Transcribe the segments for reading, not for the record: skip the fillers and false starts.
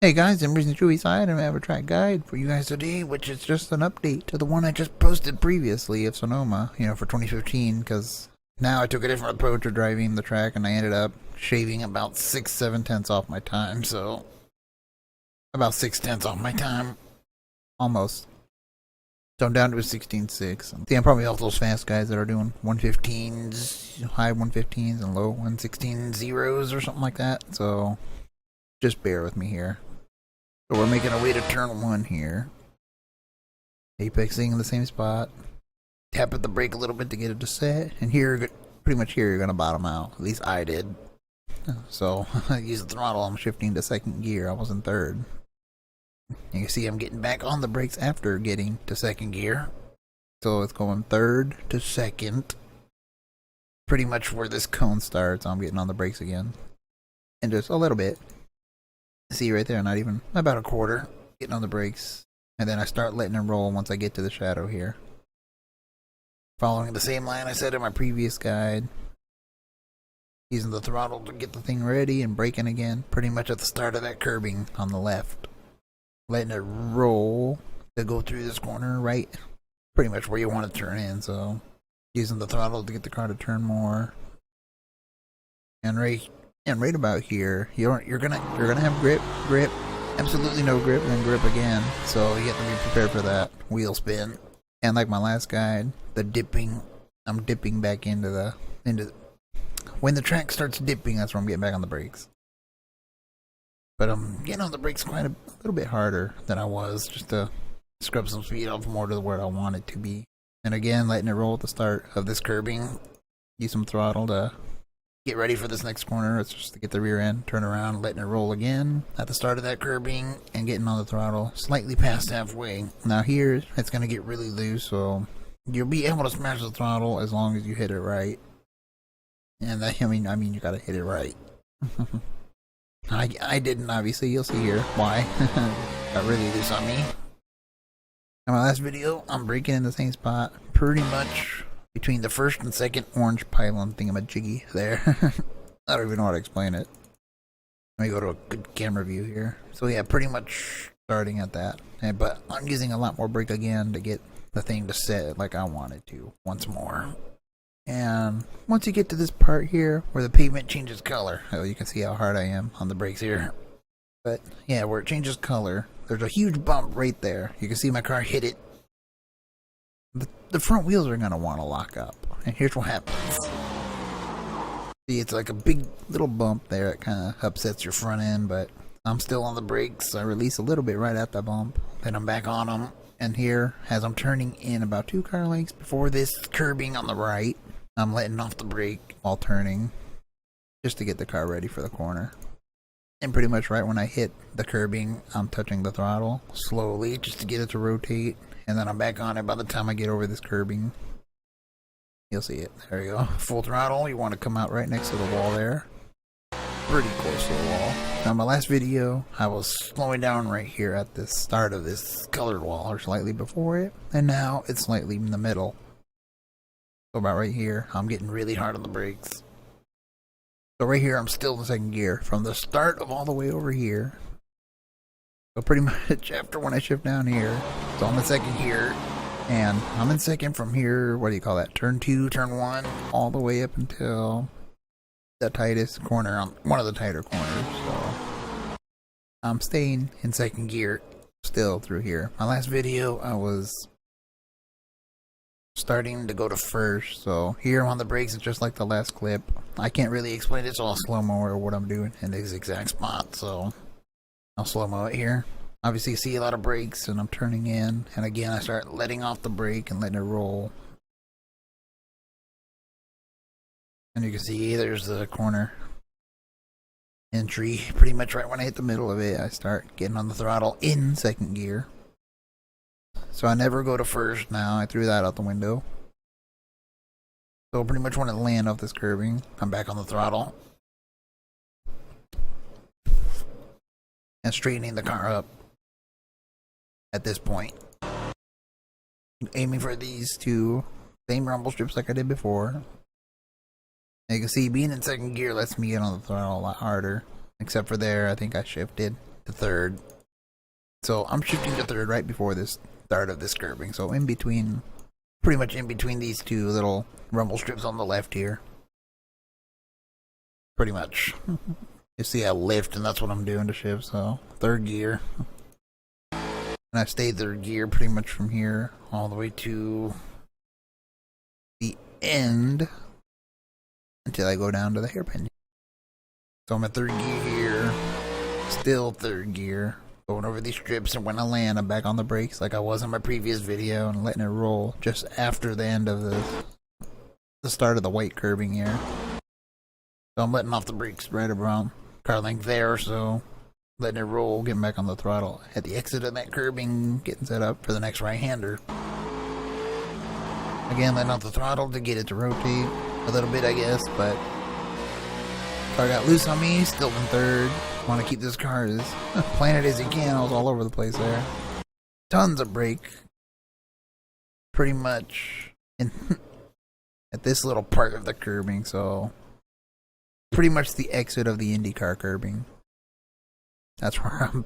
Hey guys, I'm Reason Chewy Side, and I have a track guide for you guys today, which is just an update to the one I just posted previously of Sonoma, for 2015, because now I took a different approach to driving the track, and I ended up shaving about 6-7 tenths off my time, so about 6 tenths off my time, almost. So I'm down to a 16.6. See, I'm probably off those fast guys that are doing 115s, high 115s and low 116 zeros or something like that, so just bear with me here. So we're making our way to turn 1 here. Apexing in the same spot. Tap at the brake a little bit to get it to set. And here, pretty much here, you're going to bottom out. At least I did. So, I use the throttle. I'm shifting to second gear. I was in third. You can see I'm getting back on the brakes after getting to second gear. So it's going third to second. Pretty much where this cone starts, I'm getting on the brakes again. And just a little bit. See right there, not even about a quarter, getting on the brakes, and then I start letting it roll once I get to the shadow here. Following the same line I said in my previous guide, using the throttle to get the thing ready and braking again, pretty much at the start of that curbing on the left. Letting it roll to go through this corner, right? Pretty much where you want to turn in, so using the throttle to get the car to turn more. And right about here, you're gonna have grip, absolutely no grip, and then grip again. So you have to be prepared for that wheel spin. And like my last guide, the dipping, I'm dipping back into when the track starts dipping, that's when I'm getting back on the brakes. But I'm getting on the brakes quite a little bit harder than I was, just to scrub some speed off more to where I want it to be. And again, letting it roll at the start of this curbing. Use some throttle to get ready for this next corner. It's just to get the rear end, turn around, letting it roll again at the start of that curbing, and getting on the throttle slightly past halfway. Now here, it's going to get really loose, so you'll be able to smash the throttle as long as you hit it right. And I mean, you got to hit it right. I didn't, obviously. You'll see here why. Got really loose on me. In my last video, I'm braking in the same spot, pretty much between the first and second orange pylon thingamajiggy there. I don't even know how to explain it. Let me go to a good camera view here. So yeah, pretty much starting at that. But I'm using a lot more brake again to get the thing to set like I wanted to once more. And once you get to this part here where the pavement changes color, oh, you can see how hard I am on the brakes here. But yeah, where it changes color, there's a huge bump right there. You can see my car hit it. The front wheels are going to want to lock up. And here's what happens. See, it's like a big little bump there. It kind of upsets your front end, but I'm still on the brakes. I release a little bit right at the bump. Then I'm back on them. And here, as I'm turning in about 2 car lengths before this curbing on the right, I'm letting off the brake while turning just to get the car ready for the corner. And pretty much right when I hit the curbing, I'm touching the throttle slowly just to get it to rotate. And then I'm back on it by the time I get over this curbing. You'll see it. There you go. Full throttle. You want to come out right next to the wall there. Pretty close to the wall. Now, my last video, I was slowing down right here at the start of this colored wall, or slightly before it. And now it's slightly in the middle. So about right here, I'm getting really hard on the brakes. So right here, I'm still in second gear. From the start of all the way over here. So pretty much after when I shift down here, so I'm in second here, and I'm in second from here, what do you call that, turn 2, turn 1, all the way up until the tightest corner, one of the tighter corners, so I'm staying in second gear still through here. My last video, I was starting to go to first, so here on the brakes, it's just like the last clip. I can't really explain it, so I'll slow-mo or what I'm doing in this exact spot, so I'll slow-mo it here. Obviously, you see a lot of brakes, and I'm turning in. And again, I start letting off the brake and letting it roll. And you can see there's the corner entry. Pretty much right when I hit the middle of it, I start getting on the throttle in second gear. So I never go to first now. I threw that out the window. So pretty much when I land off this curbing, I'm back on the throttle. And straightening the car up at this point. Aiming for these 2 same rumble strips like I did before. And you can see being in second gear lets me get on the throttle a lot harder. Except for there, I think I shifted to third. So I'm shifting to third right before this start of this curbing. So in between, pretty much in between these two little rumble strips on the left here. Pretty much. You see I lift, and that's what I'm doing to shift. So third gear. And I stayed third gear pretty much from here all the way to the end until I go down to the hairpin. So I'm at third gear here, still third gear, going over these strips, and when I land, I'm back on the brakes like I was in my previous video and letting it roll just after the end of the start of the white curbing here. So I'm letting off the brakes right around car length there, so letting it roll, getting back on the throttle. At the exit of that curbing, getting set up for the next right-hander. Again, letting off the throttle to get it to rotate a little bit, I guess, but car got loose on me, still in third. Want to keep this car as planted as you can. I was all over the place there. Tons of brake. Pretty much in at this little part of the curbing, so pretty much the exit of the IndyCar curbing. That's where I'm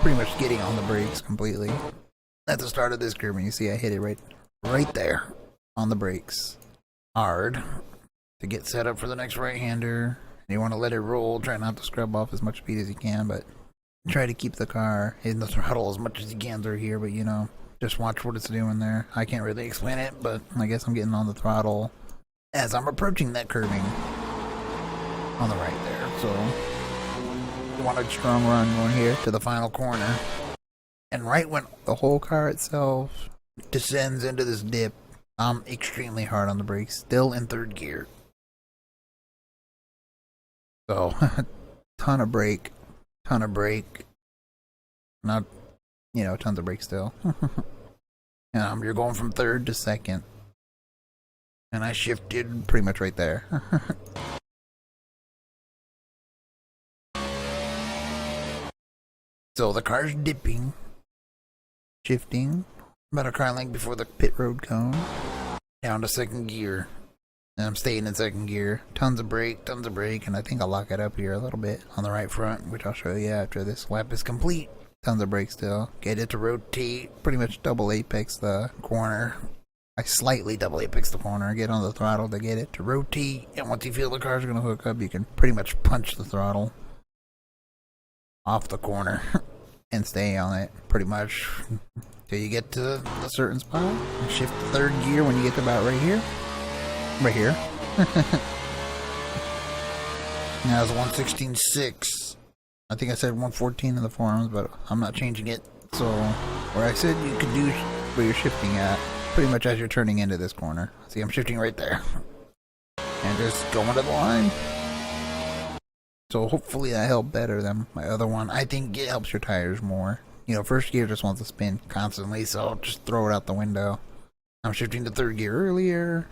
pretty much getting on the brakes completely. At the start of this curbing, you see I hit it right there on the brakes. Hard to get set up for the next right-hander. You want to let it roll, try not to scrub off as much speed as you can, but try to keep the car in the throttle as much as you can through here, but you know, just watch what it's doing there. I can't really explain it, but I guess I'm getting on the throttle as I'm approaching that curbing on the right there, so you want a strong run going here to the final corner. And right when the whole car itself descends into this dip, I'm extremely hard on the brakes, still in third gear. So, ton of brake. Not, you know, tons of brake still. You're going from third to second. And I shifted pretty much right there. So the car's dipping, shifting, about a car length before the pit road cone, down to second gear. And I'm staying in second gear. Tons of brake, and I think I'll lock it up here a little bit on the right front, which I'll show you after this lap is complete. Tons of brake still. Get it to rotate, pretty much double apex the corner. I slightly double apex the corner, get on the throttle to get it to rotate, and once you feel the car's going to hook up, you can pretty much punch the throttle off the corner and stay on it pretty much till you get to a certain spot. And shift to third gear when you get to about right here. Right here. Now it's 116.6. I think I said 114 in the forums, but I'm not changing it. So where I said you could do where you're shifting at, pretty much as you're turning into this corner. See, I'm shifting right there. And just going to the line. So hopefully that helped better than my other one. I think it helps your tires more. You know, first gear just wants to spin constantly, so just throw it out the window. I'm shifting to third gear earlier.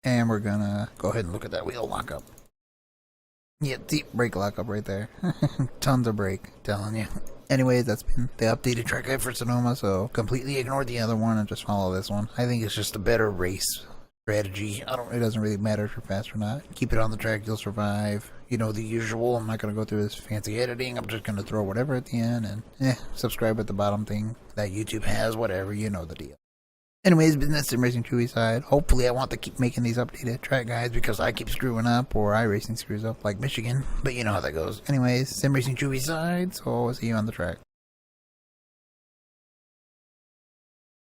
And we're gonna go ahead and look at that wheel lockup. Yeah, deep brake lockup right there. Tons of brake, telling you. Anyways, that's been the updated track guide for Sonoma, so completely ignore the other one and just follow this one. I think it's just a better race strategy. It doesn't really matter if you're fast or not. Keep it on the track, you'll survive. You know, the usual. I'm not gonna go through this fancy editing. I'm just gonna throw whatever at the end and subscribe at the bottom thing that YouTube has, whatever, you know the deal. Anyways, business Sim Racing Chewy side. Hopefully I want to keep making these updated track guides because I keep screwing up or iRacing screws up like Michigan. But you know how that goes. Anyways, Sim Racing Chewy side, so I'll see you on the track.